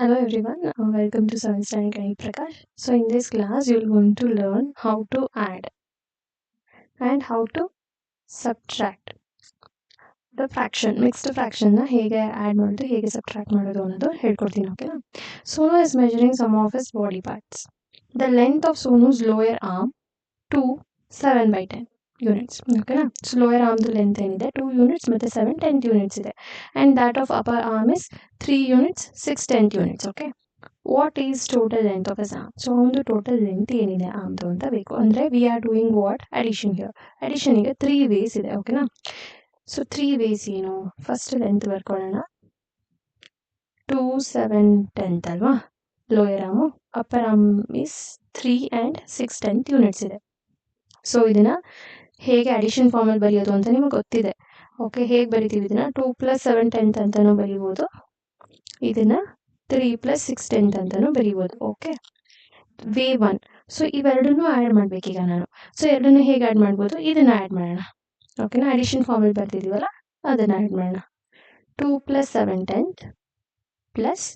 Hello everyone, welcome to 7th Standard Ganit Prakash. So in this class, you're going to learn how to add and how to subtract the fraction, mixed fraction na hege add ಮಾಡೋದು ಹೇಗೆ subtract ಮಾಡೋದು ಅನ್ನೋದು ಹೇಳ್ಕೊಡ್ತೀನಿ ಓಕೆನಾ. Sonu is measuring some of his body parts. The length of Sonu's lower arm to 7/10 units. ಓಕೆನಾ. So lower arm length ಏನಿದೆ 2 units ಮತ್ತೆ 7 10th units ಇದೆ. And that of upper arm is 3 units 6 10th units. Okay. What is total length of his arm? So ಒಂದು total length ಏನಿದೆ ಆರ್ಮ್ದು ಅಂತ ಬೇಕು. ಅಂದ್ರೆ we are doing what? Addition here. Addition ಗೆ 3 ways ಇದೆ ಓಕೆನಾ. ಸೊ 3 ways ಏನು? ಫಸ್ಟ್ ಲೆಂತ್ ಬರ್ಕೊಳ್ಳೋಣ. 2 7 10th ಅಲ್ವಾ lower arm, upper arm is 3 and 6 10th units ಇದೆ. ಸೊ ಇದನ್ನ ಹೇಗೆ ಅಡಿಷನ್ ಫಾರ್ಮಲ್ಲಿ ಬರೆಯೋದು ಅಂತ ನಿಮಗೆ ಗೊತ್ತಿದೆ. ಓಕೆ, ಹೇಗೆ ಬರಿತೀವಿ ಇದನ್ನ? 2 + 7 10th ಅಂತಾನೂ ಬರೀಬೋದು, ಇದನ್ನ 3 + 6 10th ಅಂತಾನೂ ಬರೀಬೋದು. Okay, way 1. ಸೊ ಇವೆರಡನ್ನೂ ಆ್ಯಡ್ ಮಾಡ್ಬೇಕೀಗ ನಾನು. ಸೊ ಎರಡನ್ನೂ ಹೇಗೆ ಆ್ಯಡ್ ಮಾಡ್ಬೋದು? ಇದನ್ನ ಆ್ಯಡ್ ಮಾಡೋಣ ಓಕೆನಾ. ಅಡಿಷನ್ ಫಾರ್ಮಲ್ಲಿ ಬರ್ತಿದ್ದೀವಲ್ಲ ಅದನ್ನ ಆ್ಯಡ್ ಮಾಡೋಣ. 2 + 7 10th ಪ್ಲಸ್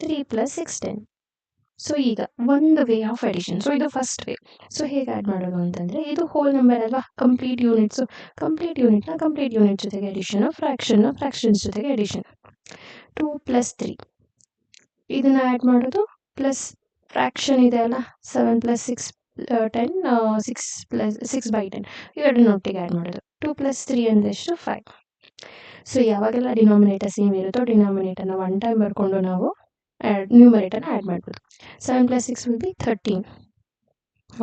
3 + 6 10th. ಸೊ ಈಗ ಒಂದು ವೇ ಆಫ್ ಅಡಿಷನ್. ಸೊ ಇದು ಫಸ್ಟ್ ವೇ. ಸೊ ಹೇಗೆ ಆ್ಯಡ್ ಮಾಡೋದು ಅಂತಂದರೆ, ಇದು ಹೋಲ್ ನಂಬರ್ ಅಲ್ವಾ, ಕಂಪ್ಲೀಟ್ ಯೂನಿಟ್ಸು. ಕಂಪ್ಲೀಟ್ ಯೂನಿಟ್ನ ಕಂಪ್ಲೀಟ್ ಯೂನಿಟ್ ಜೊತೆಗೆ ಅಡಿಷನು, ಫ್ರಾಕ್ಷನ್ಸ್ ಜೊತೆಗೆ ಅಡಿಷನ್. 2 + 3 ಇದನ್ನ ಆ್ಯಡ್ ಮಾಡೋದು, ಪ್ಲಸ್ ಫ್ರಾಕ್ಷನ್ ಇದೆ ಅಲ್ಲ 7 + 6 10 6/10 ಇವೆರಡನ್ನ ಒಟ್ಟಿಗೆ ಆ್ಯಡ್ ಮಾಡೋದು. 2 + 3 ಅಂದರೆ ಎಷ್ಟು? 5. ಸೊ ಯಾವಾಗೆಲ್ಲ ಡಿನಾಮಿನೇಟರ್ ಸೇಮ್ ಇರುತ್ತೋ ಡಿನಾಮಿನೇಟರ್ನ 1 ಟೈಮ್ ಬರ್ಕೊಂಡು ನಾವು ನ್ಯೂಮರೇಟರ್ನ ಆ್ಯಡ್ ಮಾಡ್ಬೋದು. 7 + 6 will be 13.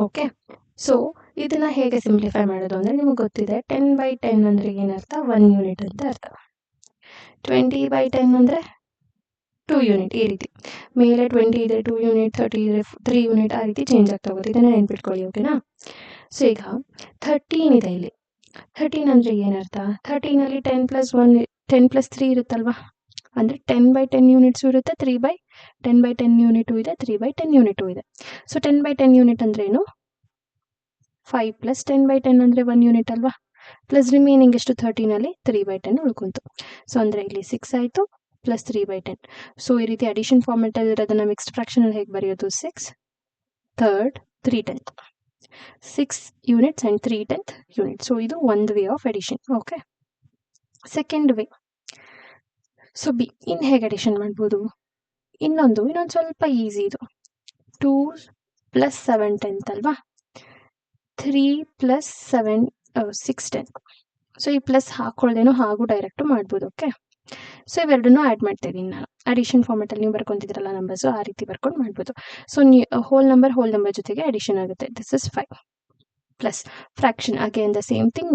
ಓಕೆ, ಸೊ ಇದನ್ನ ಹೇಗೆ ಸಿಂಪ್ಲಿಫೈ ಮಾಡೋದು ಅಂದರೆ ನಿಮಗೆ ಗೊತ್ತಿದೆ. 10/10 ಅಂದರೆ ಏನರ್ಥ? 1 ಯೂನಿಟ್ ಅಂತ ಅರ್ಥ. 20/10 ಅಂದರೆ 2 ಯೂನಿಟ್. ಈ ರೀತಿ ಮೇಲೆ 20 ಇದೆ 2 ಯೂನಿಟ್, 30 ಇದೆ 3 ಯೂನಿಟ್, ಆ ರೀತಿ ಚೇಂಜ್ ಆಗ್ತಾ ಹೋಗುತ್ತೆ. ಇದನ್ನ ನೆನ್ಪಿಟ್ಕೊಳ್ಳಿ ಓಕೆನಾ. ಸೊ ಈಗ 13 ಇದೆ ಇಲ್ಲಿ. 13 ಅಂದರೆ ಏನರ್ಥ? 13ಅಲ್ಲಿ 10 + 1 10 + 3 ಇರುತ್ತಲ್ವಾ, ಅಂದರೆ 10/10 ಯೂನಿಟ್ಸು ಇರುತ್ತೆ, 10/10 ಯೂನಿಟು ಇದೆ, 3/10 ಯೂನಿಟು ಇದೆ. ಸೊ 10/10 ಯೂನಿಟ್ ಅಂದ್ರೇನು? 5 + 10/10 ಅಂದರೆ 1 ಯೂನಿಟ್ ಅಲ್ವಾ, ಪ್ಲಸ್ ರಿಮೈನಿಂಗ್ ಎಷ್ಟು? 13ಅಲ್ಲಿ 3/10 ಉಳ್ಕೊಂತು. ಸೊ ಅಂದರೆ ಇಲ್ಲಿ 6 ಆಯಿತು ಪ್ಲಸ್ 3/10. ಸೊ ಈ ರೀತಿ ಅಡಿಷನ್ ಫಾರ್ಮೆಟಲ್ಲಿ ಇರೋದನ್ನ ಮಿಕ್ಸ್ಡ್ ಫ್ರಾಕ್ಷನಲ್ಲಿ ಹೇಗೆ ಬರೆಯೋದು? 6 3rd 3/10 6 units and 3/10 unit. So ಇದು ಒಂದು way of addition. Okay, second way. So B, ಇನ್ನು ಹೇಗೆ ಅಡಿಷನ್ ಮಾಡ್ಬೋದು? ಇನ್ನೊಂದು ಸ್ವಲ್ಪ ಈಸಿ ಇದು. 2 + 7 10th ಅಲ್ವಾ, 3 + 7 6 10th. ಸೊ ಈ ಪ್ಲಸ್ ಹಾಕ್ಕೊಳ್ದೇನೋ ಹಾಗೂ ಡೈರೆಕ್ಟು ಮಾಡ್ಬೋದು. ಓಕೆ, ಸೊ ಇವೆರಡನ್ನೂ ಆ್ಯಡ್ ಮಾಡ್ತಾ ಇದ್ದೀನಿ ನಾನು. ಅಡಿಷನ್ ಫಾರ್ಮೆಟಲ್ಲಿ ನೀವು ಬರ್ಕೊತಿದ್ರಲ್ಲ ನಂಬರ್ಸು, ಆ ರೀತಿ ಬರ್ಕೊಂಡು ಮಾಡ್ಬೋದು. ಸೊ ಹೋಲ್ ನಂಬರ್ ಜೊತೆಗೆ ಅಡಿಷನ್ ಆಗುತ್ತೆ. This is 5 plus fraction again the same thing.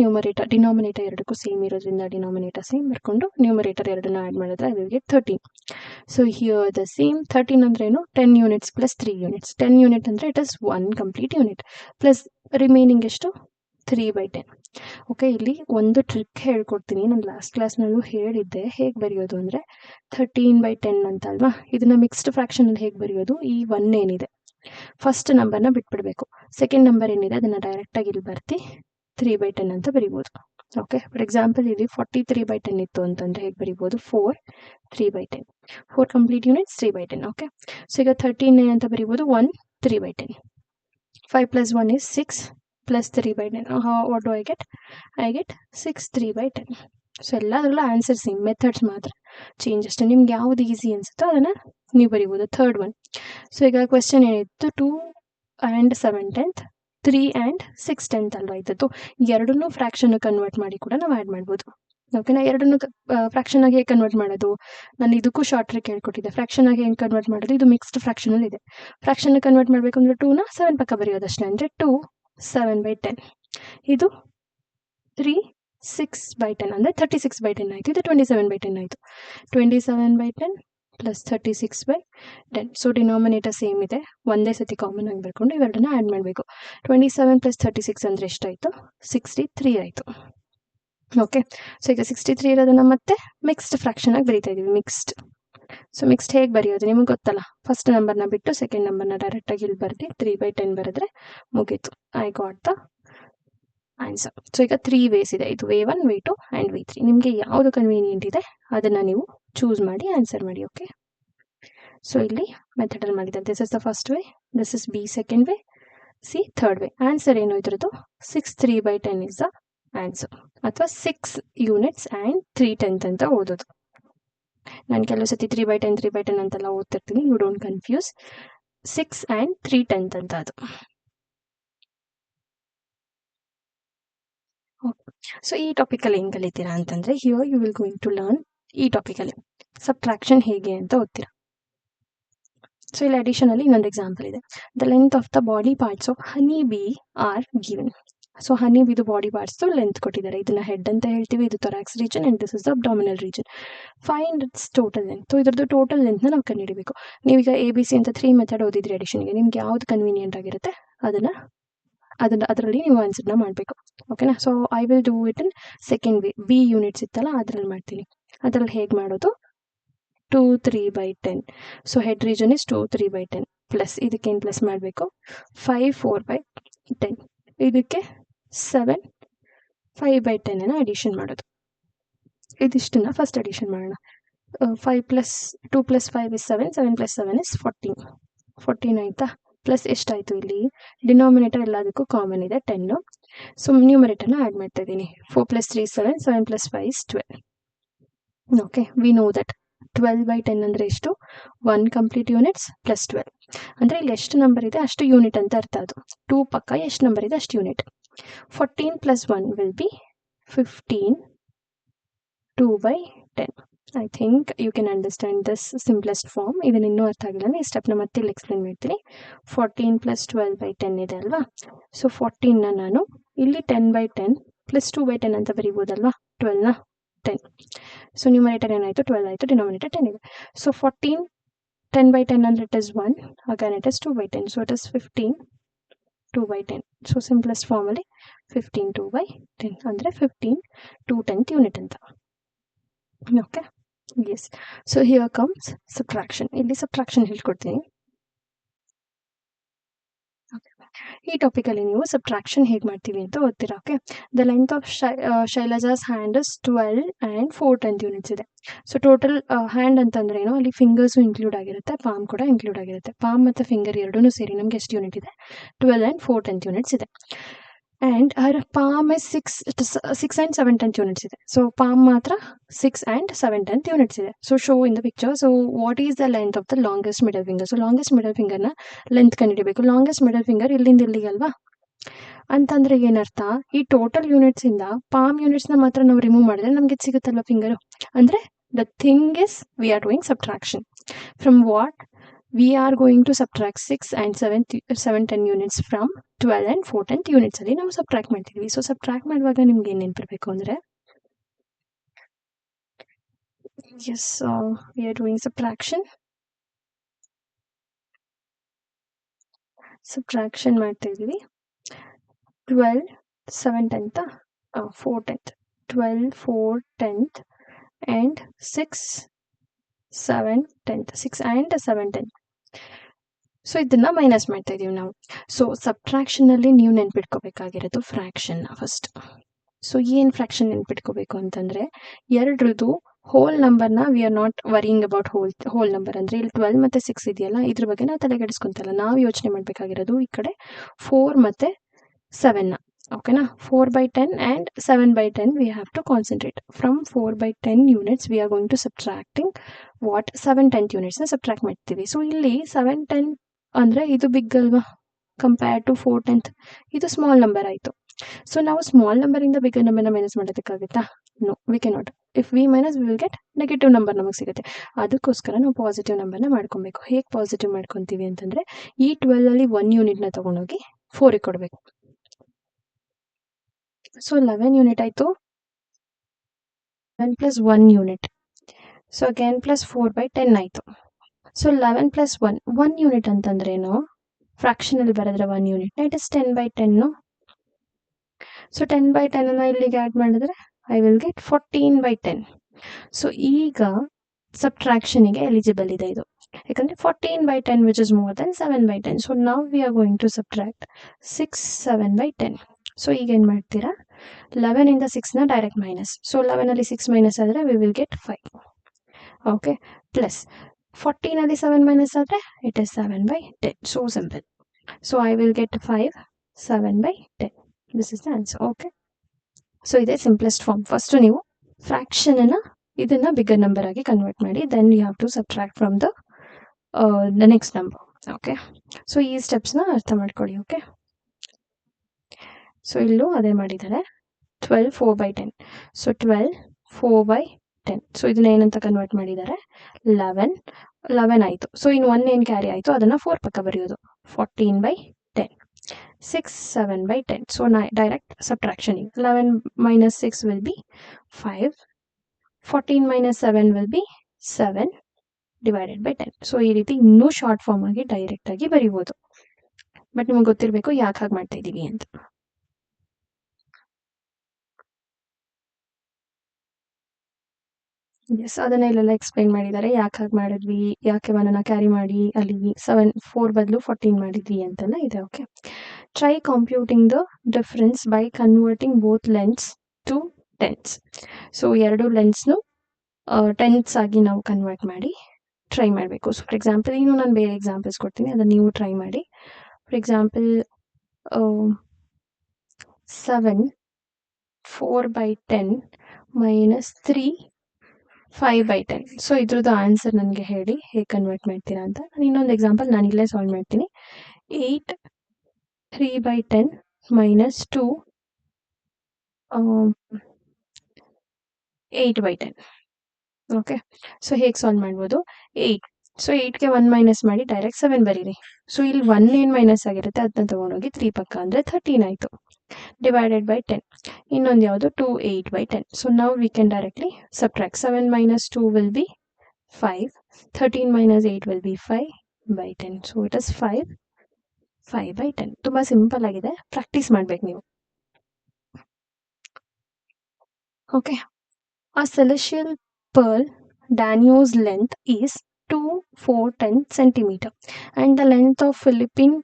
Denominator ಎರಡಕ್ಕೂ ಸೇಮ್ ಇರೋದ್ರಿಂದ ಡಿನಾಮಿನೇಟರ್ ಸೇಮ್ ಬರ್ಕೊಂಡು ನ್ಯೂಮರೇಟರ್ ಎರಡನ್ನ ಆ್ಯಡ್ ಮಾಡಿದ್ರೆ I will get 13. So here the same 13 ಅಂದ್ರೇನು? 10 ಯೂನಿಟ್ಸ್ ಪ್ಲಸ್ 3 ಯೂನಿಟ್ಸ್. 10 ಯೂನಿಟ್ ಅಂದರೆ it is 1 complete unit, plus remaining ಎಷ್ಟು? 3/10. Okay, ಇಲ್ಲಿ ಒಂದು ಟ್ರಿಕ್ ಹೇಳ್ಕೊಡ್ತೀನಿ. ನಾನು ಲಾಸ್ಟ್ ಕ್ಲಾಸ್ನಲ್ಲೂ ಹೇಳಿದ್ದೆ ಹೇಗೆ ಬರೆಯೋದು ಅಂದರೆ, 13/10 ಅಂತ ಅಲ್ವಾ, ಇದನ್ನ ಮಿಕ್ಸ್ಡ್ ಫ್ರಾಕ್ಷನಲ್ಲಿ ಹೇಗೆ ಬರೆಯೋದು? ಈ 1 ಏನಿದೆ ಫಸ್ಟ್ ನಂಬರ್ನ ಬಿಟ್ಬಿಡ್ಬೇಕು, ಸೆಕೆಂಡ್ ನಂಬರ್ ಏನಿದೆ ಅದನ್ನು ಡೈರೆಕ್ಟಾಗಿ ಇಲ್ಲಿ ಬರ್ತಿ 3/10 ಅಂತ ಬರಿಬೋದು. ಓಕೆ, ಫಾರ್ ಎಕ್ಸಾಂಪಲ್ ಇಲ್ಲಿ 43/10 ಇತ್ತು ಅಂತಂದರೆ ಹೇಗೆ ಬರಿಬೋದು? 4 3/10. 4 ಕಂಪ್ಲೀಟ್ ಯೂನಿಟ್ಸ್ 3/10. ಓಕೆ, ಸೊ ಈಗ 13 ಅಂತ ಬರಿಬೋದು 1 3/10. 5 + 1 is 6 plus 3/10. What do I get? I get 6 3/10. So ಎಲ್ಲದರಲ್ಲೂ ಆನ್ಸರ್ ಸೇಮ್, ಮೆಥಡ್ಸ್ ಮಾತ್ರ ಚೇಂಜ್ ಅಷ್ಟೇ. ನಿಮ್ಗೆ ಯಾವುದು ಈಸಿ ಅನಿಸುತ್ತೋ ಅದನ್ನು ನೀವು ಬರಿಬೋದು. Third one. ಸೊ ಈಗ ಕ್ವೆಶ್ಚನ್ ಏನಿತ್ತು? 2 and 7 10th 3 and 6 10th ಅಲ್ವಾ ಇದ್ದದ್ದು. ಎರಡನ್ನೂ ಫ್ರಾಕ್ಷನ್ ಕನ್ವರ್ಟ್ ಮಾಡಿ ಕೂಡ ನಾವು ಆ್ಯಡ್ ಮಾಡ್ಬೋದು. ಓಕೆನಾ, ಎರಡನ್ನೂ ಫ್ರಾಕ್ಷನ್ ಆಗಿ ಹೇಗೆ ಕನ್ವರ್ಟ್ ಮಾಡೋದು? ನಾನು ಇದಕ್ಕೂ ಶಾರ್ಟ್ ಟ್ರಿಕ್ ಹೇಳ್ಕೊಟ್ಟಿದ್ದೆ. ಫ್ರಾಕ್ಷನ್ ಆಗಿ ಹೆಂಗೆ ಕನ್ವರ್ಟ್ ಮಾಡೋದು? ಇದು ಮಿಕ್ಸ್ಡ್ ಫ್ರಾಕ್ಷನಲ್ಲಿ ಇದೆ. ಫ್ರಾಕ್ಷನ್ ಕನ್ವರ್ಟ್ ಮಾಡಬೇಕು ಅಂದರೆ 2ನ 7 ಪಕ್ಕ ಬರೆಯೋದಷ್ಟೇ, ಅಂದರೆ 2 7/10. ಇದು 3 6/10 ಅಂದರೆ 36/10 ಆಯಿತು. ಇದು 27/10 ಆಯಿತು. 27/10 ಪ್ಲಸ್ 36/10. ಸೊ ಡಿನಾಮಿನೇಟರ್ ಸೇಮ್ ಇದೆ, ಒಂದೇ ಸತಿ ಕಾಮನ್ ಆಗಿ ಬರ್ಕೊಂಡು ಇವೆರಡನ್ನ ಆ್ಯಡ್ ಮಾಡಬೇಕು. 27 + 36 ಅಂದರೆ ಎಷ್ಟಾಯಿತು? 63 ಆಯಿತು. ಓಕೆ, ಸೊ ಈಗ 63 ಇರೋದನ್ನು ಮತ್ತೆ ಮಿಕ್ಸ್ಡ್ ಫ್ರಾಕ್ಷನ್ ಆಗಿ ಬರೀತಾ ಇದ್ದೀವಿ. ಸೊ ಮಿಕ್ಸ್ಡ್ ಹೇಗೆ ಬರೆಯೋದು ನಿಮಗೆ ಗೊತ್ತಲ್ಲ. ಫಸ್ಟ್ ನಂಬರ್ನ ಬಿಟ್ಟು ಸೆಕೆಂಡ್ ನಂಬರ್ನ ಡೈರೆಕ್ಟಾಗಿ ಇಲ್ಲಿ ಬರ್ದು 3/10 ಬರೆದ್ರೆ ಮುಗೀತು. I got the answer. So ಈಗ 3 ವೇಸ್ ಇದೆ. ಇದು ವೇ 1 ವೇ 2 ಆ್ಯಂಡ್ ವೇ 3. ನಿಮಗೆ ಯಾವುದು ಕನ್ವೀನಿಯೆಂಟ್ ಇದೆ ಅದನ್ನು ನೀವು ಚೂಸ್ ಮಾಡಿ ಆನ್ಸರ್ ಮಾಡಿ. ಓಕೆ, ಸೊ ಇಲ್ಲಿ ಮೆಥಡಲ್ಲಿ ಮಾಡಿದ್ದಾರೆ. This is the first way, this is B second way, C third way. Answer ಏನು ಇದ್ರದ್ದು? 6 3/10 ಇಸ್ ದ ಆನ್ಸರ್, ಅಥವಾ 6 ಯೂನಿಟ್ಸ್ ಆ್ಯಂಡ್ 3/10 ಅಂತ ಓದೋದು. ನಾನು ಕೆಲವು ಸತಿ 3/10 3/10 ಅಂತೆಲ್ಲ ಓದ್ತಿರ್ತೀನಿ, ಯು ಡೋಂಟ್ ಕನ್ಫ್ಯೂಸ್. 6 ಆ್ಯಂಡ್ 3/10 ಅಂತ ಅದು. ಸೊ ಈ ಟಾಪಿಕಲ್ಲಿ ಏನು ಕಲಿತೀರಾ ಅಂತಂದರೆ, here you will going to learn ಈ ಟಾಪಿಕಲ್ಲಿ ಸಬ್ಟ್ರಾಕ್ಷನ್ ಹೇಗೆ ಅಂತ ಓದ್ತೀರಾ. ಸೊ ಇಲ್ಲಿ ಅಡಿಷನಲ್ಲಿ ಇನ್ನೊಂದು ಎಕ್ಸಾಂಪಲ್ ಇದೆ. The length of the body parts of honey bee are given. So honey ಬಿದು ಬಾಡಿ ಪಾರ್ಟ್ಸ್ದು ಲೆಂತ್ ಕೊಟ್ಟಿದ್ದಾರೆ. ಇದನ್ನ ಹೆಡ್ ಅಂತ ಹೇಳ್ತೀವಿ, ಇದು thorax region and this is the abdominal region. Find its total length. ಇದ್ರದ್ದು ಟೋಟಲ್ ಲೆಂತ್ನ ನಾವು ಕಂಡುಹಿಡಿಬೇಕು. ನೀವೀಗ ABC ಅಂತ 3 ಮೆಥಡ್ ಓದಿದ್ರಿ ಅಡಿಷನ್ಗೆ, ನಿಮ್ಗೆ ಯಾವ್ದು ಕನ್ವೀನಿಯೆಂಟ್ ಆಗಿರುತ್ತೆ ಅದರಲ್ಲಿ ನೀವು ಆನ್ಸರ್ನ ಮಾಡಬೇಕು. ಓಕೆನಾ? So I will do it in second way. B units ಇತ್ತಲ್ಲ ಅದರಲ್ಲಿ ಮಾಡ್ತೀನಿ. ಅದರಲ್ಲಿ ಹೇಗೆ ಮಾಡೋದು? 2 3/10. So head region is 2 3/10 plus ಇದಕ್ಕೇನು ಪ್ಲಸ್ ಮಾಡಬೇಕು? 5 4/10. ಇದಕ್ಕೆ 7 5/10 ಅಡಿಷನ್ ಮಾಡೋದು. ಇದಿಷ್ಟನ್ನ ಫಸ್ಟ್ ಅಡಿಷನ್ ಮಾಡೋಣ. 5 plus 2 plus 5 is 7, 7 plus 7 is 14 ಆಯಿತಾ? ಪ್ಲಸ್ ಎಷ್ಟಾಯಿತು ಇಲ್ಲಿ? ಡಿನಾಮಿನೇಟರ್ ಎಲ್ಲದಕ್ಕೂ ಕಾಮನ್ ಇದೆ 10. ಸೊ ನ್ಯೂಮರೇಟರ್ನ ಆ್ಯಡ್ ಮಾಡ್ತಾ ಇದ್ದೀನಿ. 4 plus 3 7, 7 plus 5 is 12. Okay, we know that 12/10 ಅಂದರೆ ಎಷ್ಟು? 1 ಕಂಪ್ಲೀಟ್ ಯೂನಿಟ್ಸ್ ಪ್ಲಸ್ 12. ಅಂದರೆ ಇಲ್ಲಿ ಎಷ್ಟು ನಂಬರ್ ಇದೆ ಅಷ್ಟು ಯೂನಿಟ್ ಅಂತ ಅರ್ಥ. ಅದು 2 ಪಕ್ಕ ಎಷ್ಟು ನಂಬರ್ ಇದೆ ಅಷ್ಟು unit. 14 plus 1 will be 15 2/10. I think you can understand this simplest form. ಇದನ್ನು ಇನ್ನೂ ಅರ್ಥ ಆಗಿಲ್ಲ, ಈ ಸ್ಟೆಪ್ನ ಮತ್ತೆ ಇಲ್ಲಿ ಎಕ್ಸ್ಪ್ಲೇನ್ ಮಾಡ್ತೀನಿ. 14 ಪ್ಲಸ್ 12/10 ಇದೆ ಅಲ್ವಾ? ಸೊ 14ನ ನಾನು ಇಲ್ಲಿ 10/10 ಪ್ಲಸ್ 2/10 ಅಂತ ಬರೀಬೋದಲ್ವಾ? 12ನ 10. ಸೊ ನ್ಯೂಮರೇಟರ್ ಏನಾಯಿತು? 12 ಆಯಿತು, ಡಿನಾಮಿನೇಟರ್ 10 ಇದೆ. ಸೊ 14 10/10 ಅಂದರೆ it is 1, again it is 2/10. So it is 15 2/10. So simplest ಫಾರ್ಮಲ್ಲಿ 15 2/10 ಅಂದರೆ 15 2/10 ಯೂನಿಟ್ ಅಂತ. Okay, yes. So here comes subtraction. ಇಲ್ಲಿ ಸಬ್ಟ್ರಾಕ್ಷನ್ ಹೇಳ್ಕೊಡ್ತೀನಿ. ಈ ಟಾಪಿಕಲ್ಲಿ ನೀವು ಸಬ್ಟ್ರಾಕ್ಷನ್ ಹೇಗೆ ಮಾಡ್ತೀವಿ ಅಂತ ಓದ್ತೀರಾ. Okay, the length of Shailaja's hand is 12 and 4/10 units ಇದೆ. ಸೊ ಟೋಟಲ್ ಹ್ಯಾಂಡ್ ಅಂತಂದ್ರೆ ಏನು? ಅಲ್ಲಿ ಫಿಂಗರ್ಸು ಇನ್ಕ್ಲೂಡ್ ಆಗಿರುತ್ತೆ, ಪಾಮ್ ಕೂಡ ಇನ್ಕ್ಲೂಡ್ ಆಗಿರುತ್ತೆ. ಪಾಮ್ ಮತ್ತು ಫಿಂಗರ್ ಎರಡೂ ಸೇರಿ ನಮ್ಗೆ ಎಷ್ಟು ಯೂನಿಟ್ ಇದೆ? 12 ಆ್ಯಂಡ್ 4/10 ಯೂನಿಟ್ಸ್ ಇದೆ. And her palm is 6 and 7/10 units ಇದೆ. ಸೊ ಪಾಮ್ ಮಾತ್ರ 6 ಆ್ಯಂಡ್ 7/10 ಯೂನಿಟ್ಸ್ ಇದೆ. So show in the picture. So what is the length of the longest middle finger? So longest middle ಫಿಂಗರ್ನ length ಕಂಡುಹಿಡಿಬೇಕು. Longest middle finger ಇಲ್ಲಿಂದ ಇಲ್ಲಿಗೆ ಅಲ್ವಾ? ಅಂತಂದ್ರೆ ಏನರ್ಥ? ಈ ಟೋಟಲ್ ಯೂನಿಟ್ಸಿಂದ ಪಾಮ್ ಯೂನಿಟ್ಸ್ನ ಮಾತ್ರ ನಾವು ರಿಮೂವ್ ಮಾಡಿದ್ರೆ ನಮ್ಗೆ ಇದು ಸಿಗುತ್ತಲ್ವ ಫಿಂಗರು. ಅಂದರೆ the thing is we are doing subtraction. From what? we are going to subtract 6 and 7/10 units from 12 and 4/10 units ಅಲ್ಲಿ ನಾವು ಸಬ್ಟ್ರಾಕ್ಟ್ ಮಾಡ್ತೀವಿ. ಸೊ ಸಬ್ಟ್ರಾಕ್ಟ್ ಮಾಡುವಾಗ ನಿಮ್ಗೆ ಏನು ನೆನಪಿರಬೇಕು ಅಂದರೆ, S, we are doing subtraction ಮಾಡ್ತಾ ಇದ್ದೀವಿ. 12 7/10 4/10 12 4/10 and 6 7/10 6 and 7/10. ಸೊ ಇದನ್ನ ಮೈನಸ್ ಮಾಡ್ತಾ ಇದೀವಿ ನಾವು. ಸೊ ಸಬ್ಟ್ರಾಕ್ಷನಲ್ಲಿ ನೀವು ನೆನ್ಪಿಟ್ಕೋಬೇಕಾಗಿರೋದು ಫ್ರ್ಯಾಕ್ಷನ್ನ ಫಸ್ಟ್. ಸೊ ಏನು ಫ್ರ್ಯಾಕ್ಷನ್ ನೆನ್ಪಿಟ್ಕೋಬೇಕು ಅಂತಂದರೆ, ಎರಡರದ್ದು ಹೋಲ್ ನಂಬರ್ನ we are not worrying about whole number. ಅಂದರೆ ಇಲ್ಲಿ 12 ಮತ್ತು 6 ಇದೆಯಲ್ಲ, ಇದ್ರ ಬಗ್ಗೆ ನಾವು ತಲೆಗೆಡಿಸ್ಕೊಂತಲ್ಲ. ನಾವು ಯೋಚನೆ ಮಾಡಬೇಕಾಗಿರೋದು ಈ ಕಡೆ 4 ಮತ್ತು 7ನ. ಓಕೆನಾ? 4/10 and 7/10 we have to concentrate. From 4/10 units we are going to subtracting what 7/10 ಯೂನಿಟ್ಸ್ನ ಸಬ್ಟ್ರಾಕ್ಟ್ ಮಾಡ್ತೀವಿ. ಸೊ ಇಲ್ಲಿ 7/10 ಅಂದರೆ ಇದು ಬಿಗ್ ಅಲ್ವಾ ಕಂಪೇರ್ ಟು 4/10? ಇದು ಸ್ಮಾಲ್ ನಂಬರ್ ಆಯಿತು. ಸೊ ನಾವು ಸ್ಮಾಲ್ ನಂಬರಿಂದ ಬಿಗ್ಗರ್ ನಂಬರ್ನ ಮೈನಸ್ ಮಾಡೋದಕ್ಕಾಗುತ್ತಾ? No, we can not. If we minus we will get negative number ನಮಗೆ ಸಿಗುತ್ತೆ. ಅದಕ್ಕೋಸ್ಕರ ನಾವು ಪಾಸಿಟಿವ್ ನಂಬರ್ನ ಮಾಡ್ಕೊಬೇಕು. ಹೇಗೆ ಪಾಸಿಟಿವ್ ಮಾಡ್ಕೊತೀವಿ ಅಂತಂದರೆ, ಈ 12ಅಲ್ಲಿ 1 ಯೂನಿಟ್ನ ತೊಗೊಂಡೋಗಿ 4ಗೆ ಕೊಡಬೇಕು. ಸೊ 11 ಯೂನಿಟ್ ಆಯಿತು. 11 plus 1 unit. So again plus 4/10 ಆಯಿತು. ಸೊ 11 ಪ್ಲಸ್ 1 ಯೂನಿಟ್ ಅಂತಂದ್ರೇನು? ಫ್ರಾಕ್ಷನಲ್ಲಿ ಬರೆದ್ರೆ 1 ಯೂನಿಟ್ ಇಟ್ ಇಸ್ 10/10. ಸೊ 10/10 ಇಲ್ಲಿಗೆ ಆ್ಯಡ್ ಮಾಡಿದ್ರೆ ಐ ವಿಲ್ ಗೆಟ್ 14/10. ಸೊ ಈಗ ಸಬ್ಟ್ರಾಕ್ಷನಿಗೆ ಎಲಿಜಿಬಲ್ ಇದೆ ಇದು, ಯಾಕಂದರೆ 14/10 which is more than 7/10. So ನಾವು we are going to subtract 6 7/10. So ಈಗ ಏನು ಮಾಡ್ತೀರಾ? 11ಇಂದ 6ನ ಡೈರೆಕ್ಟ್ ಮೈನಸ್. ಸೊ 11ಅಲ್ಲಿ 6 ಮೈನಸ್ ಆದರೆ we will get 5. Okay, plus 14 ಅಲ್ಲಿ 7 minus ಆದರೆ it is 7/10. So simple. So I will get 5, 7/10. This is the answer. Okay. So ಇದೇ ಸಿಂಪ್ಲೆಸ್ಟ್ ಫಾರ್ಮ್. ಫಸ್ಟ್ ನೀವು ಫ್ರಾಕ್ಷನ್ ಇದನ್ನ ಬಿಗರ್ ನಂಬರ್ ಆಗಿ ಕನ್ವರ್ಟ್ ಮಾಡಿ, then you have to subtract from the next number. Okay, so ಈ ಸ್ಟೆಪ್ಸ್ನ ಅರ್ಥ ಮಾಡ್ಕೊಳ್ಳಿ. Okay, so ಇಲ್ಲೂ ಅದೇ ಮಾಡಿದ್ದಾರೆ. 12 4/10. ಸೊ 12 4/10. ಸೊ ಇದನ್ನ ಏನಂತ ಕನ್ವರ್ಟ್ ಮಾಡಿದ್ದಾರೆ? 11 ಆಯಿತು. ಸೊ ಇನ್ನು 1 ಏನು ಕ್ಯಾರಿ ಆಯಿತು ಅದನ್ನು 4 ಪಕ್ಕ ಬರೆಯೋದು. 14/10. 6 7/10. So direct subtraction. 11 minus 6 will be 5. 14 minus 7 will be 7 divided by 10. So ಈ ರೀತಿ ಇನ್ನೂ ಶಾರ್ಟ್ ಫಾರ್ಮ್ ಆಗಿ ಡೈರೆಕ್ಟ್ ಆಗಿ ಬರಿಬೋದು. ಬಟ್ ನಿಮಗೆ ಗೊತ್ತಿರಬೇಕು ಯಾಕೆ ಹಾಗೆ ಮಾಡ್ತಾ ಇದ್ದೀವಿ ಅಂತ. ಎಸ್, ಅದನ್ನ ಇಲ್ಲೆಲ್ಲ ಎಕ್ಸ್ಪ್ಲೈನ್ ಮಾಡಿದ್ದಾರೆ. ಯಾಕೆ ಹಾಗೆ ಮಾಡಿದ್ವಿ, ಯಾಕೆ 1 ಕ್ಯಾರಿ ಮಾಡಿ ಅಲ್ಲಿ 4 ಬದಲು 14 ಮಾಡಿದ್ವಿ ಅಂತೆಲ್ಲ ಇದೆ. Okay, try computing the difference by converting both lens to tens. So ಎರಡು ಲೆನ್ಸ್ನು ಟೆನ್ಸ್ ಆಗಿ ನಾವು ಕನ್ವರ್ಟ್ ಮಾಡಿ ಟ್ರೈ ಮಾಡಬೇಕು. ಸೊ ಫಾರ್ ಎಕ್ಸಾಂಪಲ್ ಇನ್ನು ನಾನು ಬೇರೆ ಎಕ್ಸಾಂಪಲ್ಸ್ ಕೊಡ್ತೀನಿ, ಅದನ್ನು ನೀವು ಟ್ರೈ ಮಾಡಿ. For example 7 4/10 minus 3 5/10. ಸೊ ಇದ್ರದ್ದು ಆನ್ಸರ್ ನನಗೆ ಹೇಳಿ ಹೇಗೆ ಕನ್ವರ್ಟ್ ಮಾಡ್ತೀರಾ ಅಂತ. ನಾನು ಇನ್ನೊಂದು ಎಕ್ಸಾಂಪಲ್ ನಾನು ಇಲ್ಲೇ ಸಾಲ್ವ್ ಮಾಡ್ತೀನಿ. 8 3/10 minus 2 8/10. ಓಕೆ, ಸೊ ಹೇಗೆ ಸಾಲ್ವ್ ಮಾಡ್ಬೋದು? 8. ಸೊ 8ಗೆ 1 ಮೈನಸ್ ಮಾಡಿ ಡೈರೆಕ್ಟ್ 7 ಬರೀರಿ. ಸೊ ಇಲ್ಲಿ 1 ಏನು ಮೈನಸ್ ಆಗಿರುತ್ತೆ ಅದನ್ನ ತೊಗೊಂಡೋಗಿ 3 ಪಕ್ಕ ಅಂದರೆ 13 ಆಯಿತು. Divided by 10. ಇನ್ನೊಂದು ಯಾವುದು? 2 8/10. ಸೊ ನಾವು we can directly subtract. 7 minus 2 will be 5. 13 minus 8 will be 5/10. So it is 5/10. ತುಂಬ ಸಿಂಪಲ್ ಆಗಿದೆ, ಪ್ರಾಕ್ಟೀಸ್ ಮಾಡಬೇಕು ನೀವು. Okay, a celestial pearl Danio's length is 2 4 10 centimeter and the length of Philippine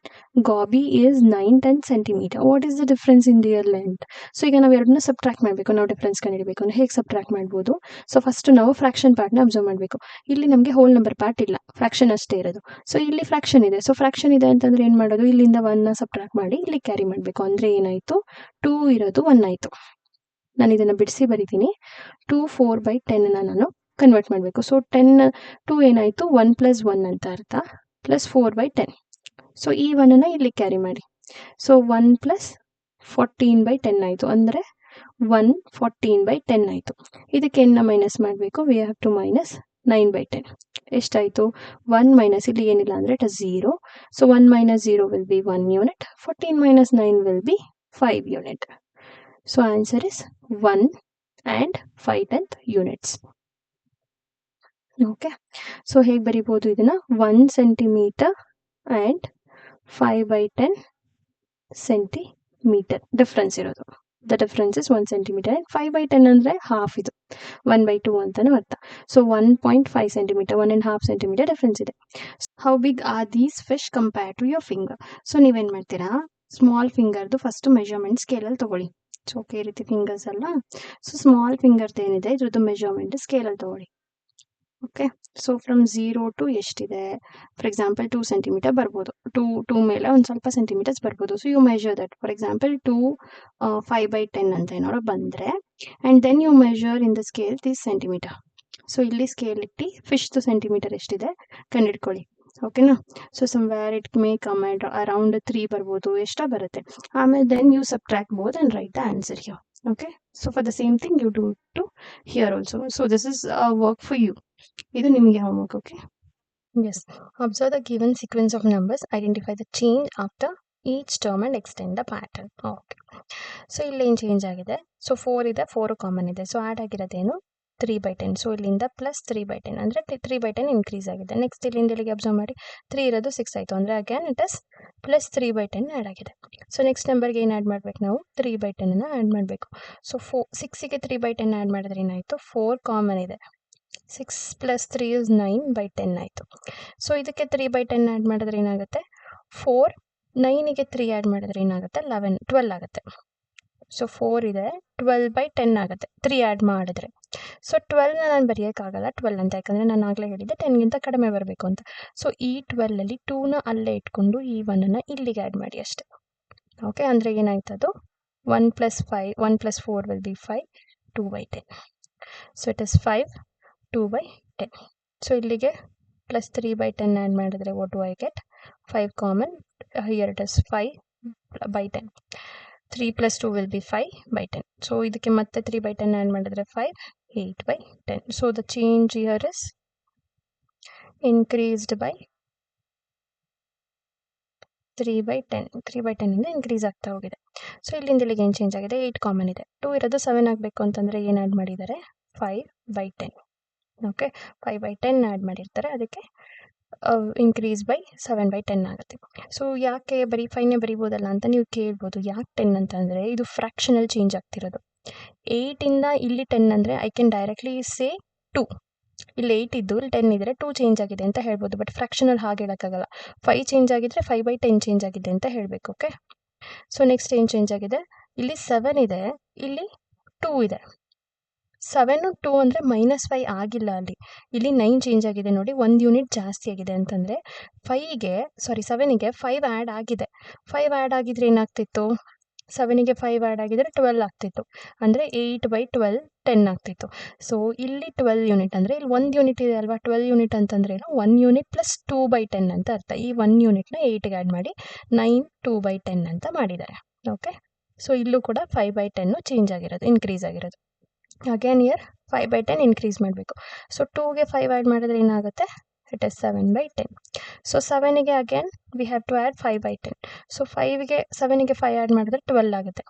goby is 9 10 centimeter. What is the difference in their length? So ಈಗ ನಾವು ಎರಡನ್ನ subtract ಮಾಡಬೇಕು, ನಾವು difference ಕಂಡುಹಿಡಬೇಕು ಅಂದರೆ ಹೇಗೆ ಸಬ್ಟ್ರಾಕ್ಟ್ ಮಾಡ್ಬೋದು? ಸೊ ಫಸ್ಟ್ ನಾವು ಫ್ರಾಕ್ಷನ್ ಪಾರ್ಟ್ನ ಅಬ್ಸರ್ವ್ ಮಾಡಬೇಕು. ಇಲ್ಲಿ ನಮಗೆ ಹೋಲ್ ನಂಬರ್ ಪಾರ್ಟ್ ಇಲ್ಲ, ಫ್ರಾಕ್ಷನ್ ಅಷ್ಟೇ ಇರೋದು. ಸೊ ಇಲ್ಲಿ ಫ್ರಾಕ್ಷನ್ ಇದೆ. ಸೊ ಫ್ರಾಕ್ಷನ್ ಇದೆ ಅಂತಂದ್ರೆ ಏನು ಮಾಡೋದು? ಇಲ್ಲಿಂದ 1ನ ಸಬ್ಟ್ರಾಕ್ಟ್ ಮಾಡಿ ಇಲ್ಲಿ ಕ್ಯಾರಿ ಮಾಡಬೇಕು. ಅಂದರೆ ಏನಾಯಿತು? 2 ಇರೋದು 1 ಆಯಿತು. ನಾನು ಇದನ್ನು ಬಿಡಿಸಿ ಬರಿತೀನಿ. 2 4/10 ನಾನು ಕನ್ವರ್ಟ್ ಮಾಡಬೇಕು. ಸೊ 2 ಏನಾಯಿತು? 1 + 1 ಅಂತ ಅರ್ಥ, ಪ್ಲಸ್ 4/10. ಸೊ ಈ 1ನ ಇಲ್ಲಿ ಕ್ಯಾರಿ ಮಾಡಿ. ಸೊ 1 + 14/10 ಆಯಿತು, ಅಂದರೆ 1 14/10 ಆಯಿತು. ಇದಕ್ಕೆ ಏನ ಮೈನಸ್ ಮಾಡಬೇಕು? We have to minus 9/10. ಎಷ್ಟಾಯಿತು? 1 ಮೈನಸ್ ಇಲ್ಲಿ ಏನಿಲ್ಲ ಅಂದರೆ it is 0. So 1 minus 0 will be 1 unit. 14 minus 9 will be 5 unit. So answer is 1 and 5/10 units. Okay, so ಹೇಗೆ ಬರಿಬೋದು ಇದನ್ನ? 1 centimeter and 5/10 centimeter ಡಿಫ್ರೆನ್ಸ್ ಇರೋದು. The difference is 1 centimeter and 5/10 ಅಂದರೆ half, ಇದು 1/2 ಅಂತಾನು ಅರ್ಥ. ಸೊ 1.5 centimeter, 1.5 centimeter ಡಿಫ್ರೆನ್ಸ್ ಇದೆ. How big are these fish compare to your finger? So ನೀವೇನು ಮಾಡ್ತೀರಾ? ಸ್ಮಾಲ್ ಫಿಂಗರ್ದು ಫಸ್ಟ್ ಮೆಜರ್ಮೆಂಟ್ ಸ್ಕೇಲಲ್ಲಿ ತೊಗೊಳ್ಳಿ. ಸೊ ಓಕೆ, ಈ ರೀತಿ ಫಿಂಗರ್ಸ್ ಅಲ್ಲ. ಸೊ ಸ್ಮಾಲ್ ಫಿಂಗರ್ದು ಏನಿದೆ ಇದ್ರದ್ದು ಮೆಜರ್ಮೆಂಟ್ ಸ್ಕೇಲಲ್ಲಿ ತೊಗೊಳ್ಳಿ. ಓಕೆ, ಸೊ ಫ್ರಮ್ 0 to ಎಷ್ಟಿದೆ? ಫಾರ್ ಎಕ್ಸಾಂಪಲ್ 2 centimeter ಬರ್ಬೋದು. 2 ಮೇಲೆ ಒಂದು ಸ್ವಲ್ಪ ಸೆಂಟಿಮೀಟರ್ಸ್ ಬರ್ಬೋದು. So you measure that. For example 2 5/10 ಅಂತ ಏನಾದ್ರು ಬಂದರೆ, and then you measure in the scale this centimeter. So ಇಲ್ಲಿ ಸ್ಕೇಲ್ ಇಟ್ಟು ಫಿಶ್ದು ಸೆಂಟಿಮೀಟರ್ ಎಷ್ಟಿದೆ ಕಂಡಿಡ್ಕೊಳ್ಳಿ. ಓಕೆನಾ? So somewhere it may come around 3 ಬರ್ಬೋದು, ಎಷ್ಟ ಬರುತ್ತೆ. ಆಮೇಲೆ then you subtract both and write the answer here. Okay, so for the same thing you do to here also. So this is work for you. ಇದು ನಿಮಗೆ homework. Okay, yes. Observe the given sequence of numbers, identify the change after each term and extend the pattern. Okay, so ಇಲ್ಲೇನು change ಆಗಿದೆ? So 4 ಇದೆ, 4 common ಇದೆ. So add ಆಗಿರೋದೇನು? 3/10. So ಇಲ್ಲಿಂದ plus 3/10 ಅಂದರೆ 3/10 increase ಆಗಿದೆ. ನೆಕ್ಸ್ಟ್ ಇಲ್ಲಿಂದ ಇಲ್ಲಿಗೆ ಅಬ್ಸರ್ವ್ ಮಾಡಿ, 3 ಇರೋದು 6 ಆಯಿತು, ಅಂದರೆ again it is plus 3/10 add ಆಗಿದೆ. ಸೊ ನೆಕ್ಸ್ಟ್ ನಂಬರ್ಗೆ ಏನು ಆ್ಯಡ್ ಮಾಡಬೇಕು ನಾವು? 3/10 ಆ್ಯಡ್ ಮಾಡಬೇಕು. ಸೊ 6ಗೆ 3/10 ಆ್ಯಡ್ ಮಾಡಿದ್ರೆ ಏನಾಯಿತು? 4 ಕಾಮನ್ ಇದೆ. 6 + 3 is 9/10 ಆಯಿತು. ಸೊ ಇದಕ್ಕೆ 3/10 ಆ್ಯಡ್ ಮಾಡಿದ್ರೆ ಏನಾಗುತ್ತೆ? 4. 9ಗೆ 3 ಆ್ಯಡ್ ಮಾಡಿದ್ರೆ ಏನಾಗುತ್ತೆ? 12 ಆಗುತ್ತೆ. ಸೊ 4 ಇದೆ, 12/10 ಆಗುತ್ತೆ 3 ಆ್ಯಡ್ ಮಾಡಿದ್ರೆ. ಸೊ 12ನ ನಾನು ಬರೆಯೋಕ್ಕಾಗಲ್ಲ 12 ಅಂತ, ಯಾಕಂದರೆ ನಾನು ಆಗಲೇ ಹೇಳಿದ್ದೆ 10ಗಿಂತ ಕಡಿಮೆ ಬರಬೇಕು ಅಂತ. ಸೊ ಈ 12ಅಲ್ಲಿ 2ನ ಅಲ್ಲೇ ಇಟ್ಕೊಂಡು ಈ 1ನ ಇಲ್ಲಿಗೆ ಆ್ಯಡ್ ಮಾಡಿ ಅಷ್ಟೆ. ಓಕೆ, ಅಂದರೆ ಏನಾಯ್ತದು 1 + 5 1 + 4 will be 5, 2/10. So it is 5, 2/10. So ಇಲ್ಲಿಗೆ ಪ್ಲಸ್ 3/10 ಆ್ಯಡ್ ಮಾಡಿದ್ರೆ what do I get? 5 common, here it is 5/10. 3 + 2 will be 5/10. So ಇದಕ್ಕೆ ಮತ್ತೆ 3/10 ಆ್ಯಡ್ ಮಾಡಿದ್ರೆ 5, 8/10. So the change here is increased by 3/10. 3/10 ಇಂದ ಇನ್ಕ್ರೀಸ್ ಆಗ್ತಾ ಹೋಗಿದೆ. ಸೊ ಇಲ್ಲಿಂದ ಇಲ್ಲಿಗೆ ಏನು ಚೇಂಜ್ ಆಗಿದೆ? 8 ಕಾಮನ್ ಇದೆ. 2 ಇರೋದು 7 ಆಗಬೇಕು ಅಂತಂದರೆ ಏನು ಆ್ಯಡ್ ಮಾಡಿದ್ದಾರೆ? 5/10. ಓಕೆ, 5/10 ಆ್ಯಡ್ ಮಾಡಿರ್ತಾರೆ, ಅದಕ್ಕೆ ಇನ್ಕ್ರೀಸ್ ಬೈ 7/10 ಆಗುತ್ತೆ. ಸೊ ಯಾಕೆ ಬರೀ 5ನೇ ಬರಿಬೋದಲ್ಲ ಅಂತ ನೀವು ಕೇಳ್ಬೋದು. ಯಾಕೆ 10 ಅಂತಂದರೆ ಇದು ಫ್ರ್ಯಾಕ್ಷನಲ್ಲಿ ಚೇಂಜ್ ಆಗ್ತಿರೋದು. 8ಇಂದ ಇಲ್ಲಿ 10 ಅಂದರೆ ಐ ಕ್ಯಾನ್ ಡೈರೆಕ್ಟ್ಲಿ ಸೇ 2. ಇಲ್ಲಿ 8 ಇದ್ದು ಇಲ್ಲಿ 10 ಇದ್ದರೆ 2 ಚೇಂಜ್ ಆಗಿದೆ ಅಂತ ಹೇಳ್ಬೋದು. ಬಟ್ ಫ್ರ್ಯಾಕ್ಷನಲ್ಲಿ ಹಾಗೆ ಹೇಳೋಕ್ಕಾಗಲ್ಲ. 5 ಚೇಂಜ್ ಆಗಿದ್ರೆ 5/10 ಚೇಂಜ್ ಆಗಿದೆ ಅಂತ ಹೇಳಬೇಕು. ಓಕೆ, ಸೊ ನೆಕ್ಸ್ಟ್ ಏನು ಚೇಂಜ್ ಆಗಿದೆ? ಇಲ್ಲಿ 7 ಇದೆ, ಇಲ್ಲಿ 2 ಇದೆ. 7 2 ಅಂದರೆ -5 ಆಗಿಲ್ಲ ಅಲ್ಲಿ. ಇಲ್ಲಿ 9 ಚೇಂಜ್ ಆಗಿದೆ ನೋಡಿ, 1 ಯೂನಿಟ್ ಜಾಸ್ತಿ ಆಗಿದೆ ಅಂತಂದರೆ 7ಗೆ 5 ಆ್ಯಡ್ ಆಗಿದೆ. 5 ಆ್ಯಡ್ ಆಗಿದ್ರೆ ಏನಾಗ್ತಿತ್ತು? 7ಗೆ 5 ಆ್ಯಡ್ ಆಗಿದ್ರೆ 12 ಆಗ್ತಿತ್ತು. ಅಂದರೆ 8/12 10 ಆಗ್ತಿತ್ತು. ಸೊ ಇಲ್ಲಿ 12 ಯೂನಿಟ್ ಅಂದರೆ ಇಲ್ಲಿ 1 ಯೂನಿಟ್ ಇದೆ ಅಲ್ವಾ? 12 ಯೂನಿಟ್ ಅಂತಂದ್ರೆ ಏನು? 1 ಯೂನಿಟ್ ಪ್ಲಸ್ 2/10 ಅಂತ ಅರ್ಥ. ಈ 1 ಯೂನಿಟ್ನ 8ಗೆ ಆ್ಯಡ್ ಮಾಡಿ 9 2/10 ಅಂತ ಮಾಡಿದ್ದಾರೆ. ಓಕೆ, ಸೊ ಇಲ್ಲೂ ಕೂಡ 5/10 ಚೇಂಜ್ ಆಗಿರೋದು, ಇನ್ಕ್ರೀಸ್ ಆಗಿರೋದು. ಅಗೇನ್ ಇಯರ್ 5/10 ಇನ್ಕ್ರೀಸ್ ಮಾಡಬೇಕು. ಸೊ 2ಗೆ 5 ಆ್ಯಡ್ ಮಾಡಿದ್ರೆ ಏನಾಗುತ್ತೆ? It is 7/10. ಸೊ 7ಗೆ again we have to add 5/10. So 7ಗೆ 5 ಆ್ಯಡ್ ಮಾಡಿದ್ರೆ 12 ಆಗುತ್ತೆ,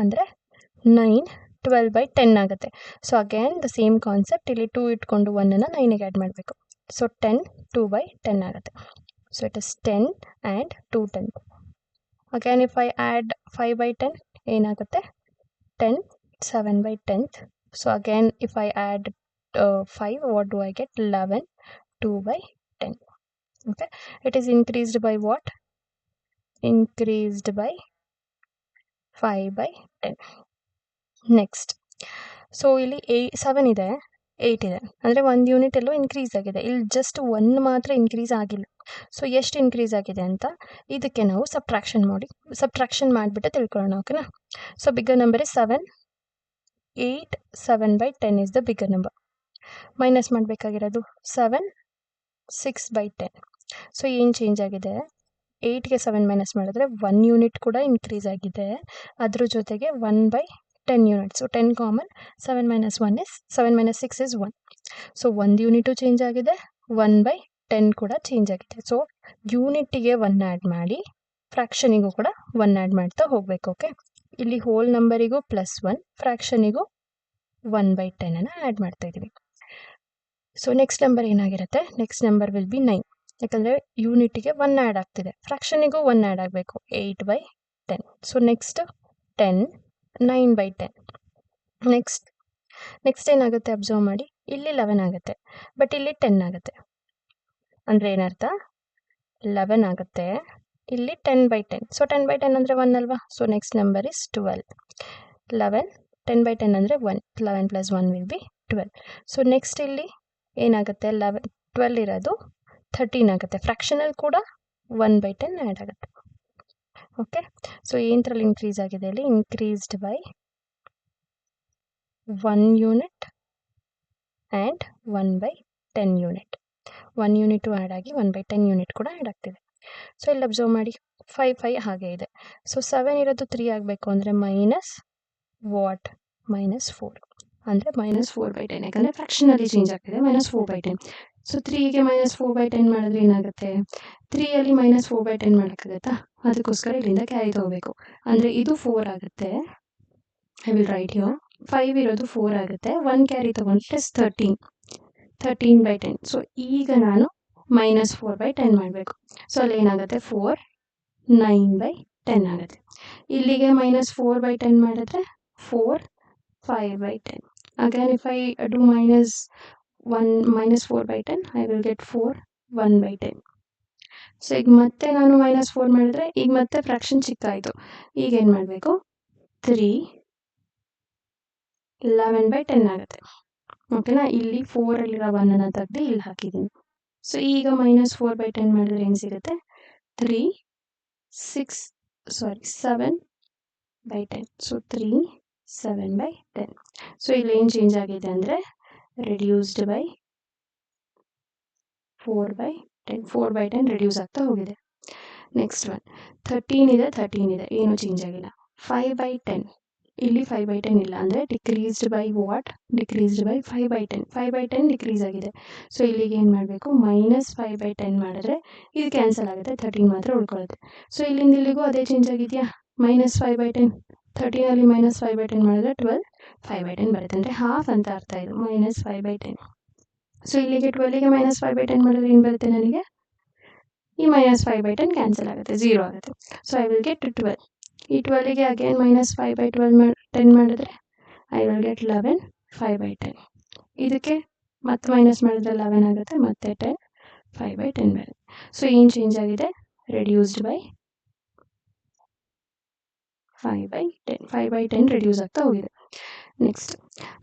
ಅಂದರೆ 9 12/10 ಆಗುತ್ತೆ. So again the same concept, ಇಲ್ಲಿ 2 ಇಟ್ಕೊಂಡು 1ನ 9ಗೆ ಆ್ಯಡ್ ಮಾಡಬೇಕು. ಸೊ 10 2/10 ಆಗುತ್ತೆ. So it is 10 and 2 10. Again if I add 5/10 ಏನಾಗುತ್ತೆ? 10 7/10. So again if I add 5, what do I get? 11 2/10. Okay, it is increased by what? Increased by 5/10. next, so ಇಲ್ಲಿ 7 ಇದೆ, 8 ಇದೆ, ಅಂದರೆ 1 unit ಎಲ್ಲೋ increase ಆಗಿದೆ. ಇಲ್ಲಿ just 1 ಮಾತ್ರ increase ಆಗಿಲ್ಲ. So ಎಷ್ಟು ಇನ್ಕ್ರೀಸ್ ಆಗಿದೆ ಅಂತ ಇದಕ್ಕೆ ನಾವು ಸಬ್ಟ್ರಾಕ್ಷನ್ ಮಾಡಿಬಿಟ್ಟು ತಿಳ್ಕೊಳ್ಳೋಣ. ಓಕೆನಾ? So bigger number is 7. 8 7/10 is the bigger number. Minus ಮಾಡಬೇಕಾಗಿರೋದು 7 6/10. ಸೊ ಏನು ಚೇಂಜ್ ಆಗಿದೆ? 8ಗೆ 7 ಮೈನಸ್ ಮಾಡಿದ್ರೆ 1 ಯೂನಿಟ್ ಕೂಡ ಇನ್ಕ್ರೀಸ್ ಆಗಿದೆ, ಅದ್ರ ಜೊತೆಗೆ 1/10 unit. So 10 common, 7 - 1 is 7 - 6 is 1. So 1 unit change ಆಗಿದೆ, 1/10 ಕೂಡ ಚೇಂಜ್ ಆಗಿದೆ. ಸೊ ಯೂನಿಟ್ಟಿಗೆ 1 ಆ್ಯಡ್ ಮಾಡಿ, ಫ್ರ್ಯಾಕ್ಷನಿಗೂ ಕೂಡ 1 ಆ್ಯಡ್ ಮಾಡ್ತಾ ಹೋಗಬೇಕು. ಓಕೆ, ಇಲ್ಲಿ ಹೋಲ್ ನಂಬರಿಗೂ +1, ಫ್ರ್ಯಾಕ್ಷನಿಗೂ 1/10 ಆ್ಯಡ್ ಮಾಡ್ತಾ ಇದ್ದೀವಿ. ಸೊ ನೆಕ್ಸ್ಟ್ ನಂಬರ್ ಏನಾಗಿರುತ್ತೆ? ನೆಕ್ಸ್ಟ್ ನಂಬರ್ ವಿಲ್ ಬಿ 9, ಯಾಕಂದರೆ ಯೂನಿಟಿಗೆ 1 ಆ್ಯಡ್ ಆಗ್ತಿದೆ, ಫ್ರ್ಯಾಕ್ಷನಿಗೂ 1 ಆ್ಯಡ್ ಆಗಬೇಕು, 8/10. So next 10 9/10. ನೆಕ್ಸ್ಟ್ ಏನಾಗುತ್ತೆ? ಅಬ್ಸರ್ವ್ ಮಾಡಿ, ಇಲ್ಲಿ 11 ಆಗುತ್ತೆ, ಬಟ್ ಇಲ್ಲಿ 10 ಆಗುತ್ತೆ. ಅಂದರೆ ಏನರ್ಥ? 11 ಆಗುತ್ತೆ, ಇಲ್ಲಿ 10/10. ಸೊ 10/10 ಅಂದರೆ 1 ಅಲ್ವಾ? So next number is 12. 11 10/10 ಅಂದರೆ 1, 11 + 1 ವಿಲ್ ಬಿ 12. ಸೊ ನೆಕ್ಸ್ಟ್ ಇಲ್ಲಿ ಏನಾಗುತ್ತೆ? 12 ಇರೋದು 13 ಆಗುತ್ತೆ, ಫ್ರ್ಯಾಕ್ಷನಲ್ಲಿ ಕೂಡ 1/10 ಆ್ಯಡ್ ಆಗುತ್ತೆ. ಓಕೆ, ಸೊ ಏನರಲ್ಲಿ ಇನ್ಕ್ರೀಸ್ ಆಗಿದೆ? ಇಲ್ಲಿ increased by 1 unit and 1/10 unit. 1 unit add ಆಗಿ 1/10 ಯೂನಿಟ್ ಕೂಡ ಆ್ಯಡ್ ಆಗ್ತಿದೆ. ಸೊ ಇಲ್ಲಿ ಅಬ್ಸರ್ವ್ ಮಾಡಿ, 5 ಹಾಗೆ ಇದೆ. ಸೊ 7 ಇರೋದು 3 ಆಗಬೇಕು ಅಂದರೆ ಮೈನಸ್ ವಾಟ್? -4, ಅಂದರೆ -4/10, ಯಾಕಂದರೆ ಫ್ರ್ಯಾಕ್ಷನಲ್ಲಿ ಚೇಂಜ್ ಆಗ್ತಿದೆ, -4/10. ಸೊ 3ಗೆ -4/10 ಮಾಡಿದ್ರೆ ಏನಾಗುತ್ತೆ? 3ಯಲ್ಲಿ -4/10 ಮಾಡೋಕ್ಕಾಗತ್ತಾ? ಅದಕ್ಕೋಸ್ಕರ ಇಲ್ಲಿಂದ ಕ್ಯಾರಿ ತಗೋಬೇಕು, ಅಂದರೆ ಇದು 4 ಆಗುತ್ತೆ. I will write here. 5 ಇರೋದು 4 ಆಗುತ್ತೆ, 1 ಕ್ಯಾರಿ ತೊಗೊಂಡ್ರೆ 13/10. ಸೊ ಈಗ ನಾನು -4/10 ಮಾಡಬೇಕು. ಸೊ ಅಲ್ಲಿ ಏನಾಗುತ್ತೆ? 4 9/10 ಆಗುತ್ತೆ. ಇಲ್ಲಿಗೆ -4/10 ಮಾಡಿದ್ರೆ 4 5/10. Again if I do -4/10, I will get 4 1/10. So ಈಗ ಮತ್ತೆ ನಾನು -4 ಮಾಡಿದ್ರೆ ಈಗ ಮತ್ತೆ ಫ್ರ್ಯಾಕ್ಷನ್ ಚಿಕ್ಕಾಯಿತು. ಈಗ ಏನು ಮಾಡಬೇಕು? 3 11/10 ಆಗುತ್ತೆ. ಓಕೆನಾ, ಇಲ್ಲಿ 4ಅಲ್ಲಿರೋ 1 ತೆಗೆದು ಇಲ್ಲಿ ಹಾಕಿದ್ದೀನಿ. ಸೊ ಈಗ -4/10 ಮಾಡಿದ್ರೆ ಏನು ಸಿಗುತ್ತೆ? 3 6 ಸಾರಿ 7/10. ಸೊ 3 7/10. ಸೊ ಇಲ್ಲಿ ಏನು ಚೇಂಜ್ ಆಗಿದೆ ಅಂದರೆ ರೆಡ್ಯೂಸ್ಡ್ ಬೈ 4/10. 4/10 ರೆಡ್ಯೂಸ್ ಆಗ್ತಾ ಹೋಗಿದೆ. ನೆಕ್ಸ್ಟ್ ಒನ್ 13 ಇದೆ, 13 ಇದೆ, ಏನು ಚೇಂಜ್ ಆಗಿಲ್ಲ. 5/10, ಇಲ್ಲಿ 5/10 ಇಲ್ಲ, ಅಂದರೆ decreased by what? Decreased by 5/10. 5/10 decrease ಆಗಿದೆ. ಸೊ ಇಲ್ಲಿಗೆ ಏನು ಮಾಡಬೇಕು? -5/10 ಮಾಡಿದ್ರೆ ಇದು ಕ್ಯಾನ್ಸಲ್ ಆಗುತ್ತೆ, 13 ಮಾತ್ರ ಉಳ್ಕೊಳ್ಳುತ್ತೆ. ಸೊ ಇಲ್ಲಿಂದ ಇಲ್ಲಿಗೂ ಅದೇ ಚೇಂಜ್ ಆಗಿದೆಯಾ? -5/10. 13ಅಲ್ಲಿ -5/10 ಮಾಡಿದ್ರೆ 12 5/10 ಬರುತ್ತೆ, ಅಂದರೆ ಹಾಫ್ ಅಂತ ಅರ್ಥ ಇದು, -5/10. ಸೊ ಇಲ್ಲಿಗೆ 12ಗೆ -5/10 ಮಾಡಿದ್ರೆ ಏನು ಬರುತ್ತೆ ನನಗೆ? ಈ -5/10 ಕ್ಯಾನ್ಸಲ್ ಆಗುತ್ತೆ, 0 ಆಗುತ್ತೆ. So I will get 12. ಈ 12ಗೆ ಅಗೇನ್ -5/10 ಮಾಡಿದ್ರೆ ಐ ವಿಲ್ ಗೆಟ್ 11 5/10. ಇದಕ್ಕೆ ಮತ್ತೆ ಮೈನಸ್ ಮಾಡಿದ್ರೆ 11 ಆಗುತ್ತೆ, ಮತ್ತೆ 10 5/10 ಬರುತ್ತೆ. ಸೊ ಏನು ಚೇಂಜ್ ಆಗಿದೆ? Reduced by 5/10. 5/10 ರೆಡ್ಯೂಸ್ ಆಗ್ತಾ ಹೋಗಿದೆ. ನೆಕ್ಸ್ಟ್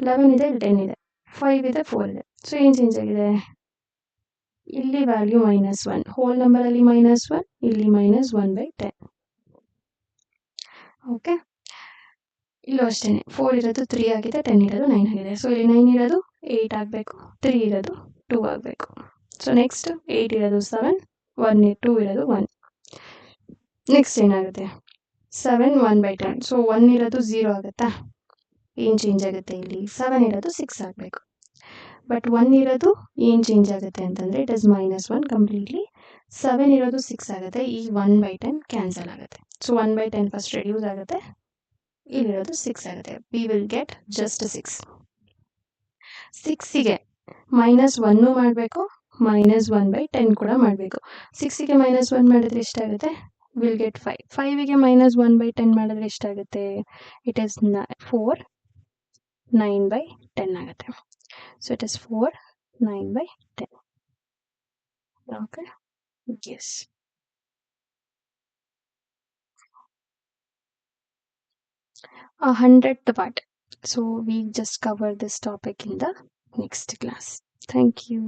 11 ಇದೆ, 10 ಇದೆ, 5 ಇದೆ, 4 ಇದೆ. ಸೊ ಏನು ಚೇಂಜ್ ಆಗಿದೆ? ಇಲ್ಲಿ ವ್ಯಾಲ್ಯೂ -1, ಹೋಲ್ ನಂಬರಲ್ಲಿ -1, ಇಲ್ಲಿ -1/10. ಓಕೆ, ಇಲ್ಲೂ ಅಷ್ಟೇ 4 ಇರೋದು 3 ಆಗಿದೆ, 10 ಇರೋದು 9 ಆಗಿದೆ. ಸೊ ಇಲ್ಲಿ 9 ಇರೋದು 8 ಆಗಬೇಕು, 3 ಇರೋದು 2 ಆಗಬೇಕು. ಸೊ ನೆಕ್ಸ್ಟ್ 8 ಇರೋದು 7, 2 ಇರೋದು 1. ನೆಕ್ಸ್ಟ್ ಏನಾಗುತ್ತೆ? 7 1/10. ಸೊ 1 ಇರೋದು 0 ಆಗುತ್ತಾ? ಏನು ಚೇಂಜ್ ಆಗುತ್ತೆ ಇಲ್ಲಿ? 7 ಇರೋದು 6 ಆಗಬೇಕು. ಬಟ್ 1 ಇರೋದು ಏನು ಚೇಂಜ್ ಆಗುತ್ತೆ ಅಂತಂದರೆ ಇಟ್ ಇಸ್ -1 ಕಂಪ್ಲೀಟ್ಲಿ. 7 ಇರೋದು 6 ಆಗುತ್ತೆ, ಈ 1/10 ಕ್ಯಾನ್ಸಲ್ ಆಗುತ್ತೆ. ಸೊ 1/10 ಫಸ್ಟ್ ರೆಡ್ಯೂಸ್ ಆಗುತ್ತೆ, ಇಲ್ಲಿರೋದು 6 ಆಗುತ್ತೆ. V will get just 6. 6ಗೆ -1 ಮಾಡಬೇಕು, -1/10 ಕೂಡ ಮಾಡಬೇಕು. 6ಗೆ -1 ಮಾಡಿದ್ರೆ ಎಷ್ಟಾಗುತ್ತೆ? Will get 5. 5ಗೆ -1/10 ಮಾಡಿದ್ರೆ ಎಷ್ಟಾಗುತ್ತೆ? ಇಟ್ ಈಸ್ 4 9/10 ಆಗುತ್ತೆ. So it is 4 9/10. Okay, yes. 100th part. So we just cover this topic in the next class. Thank you.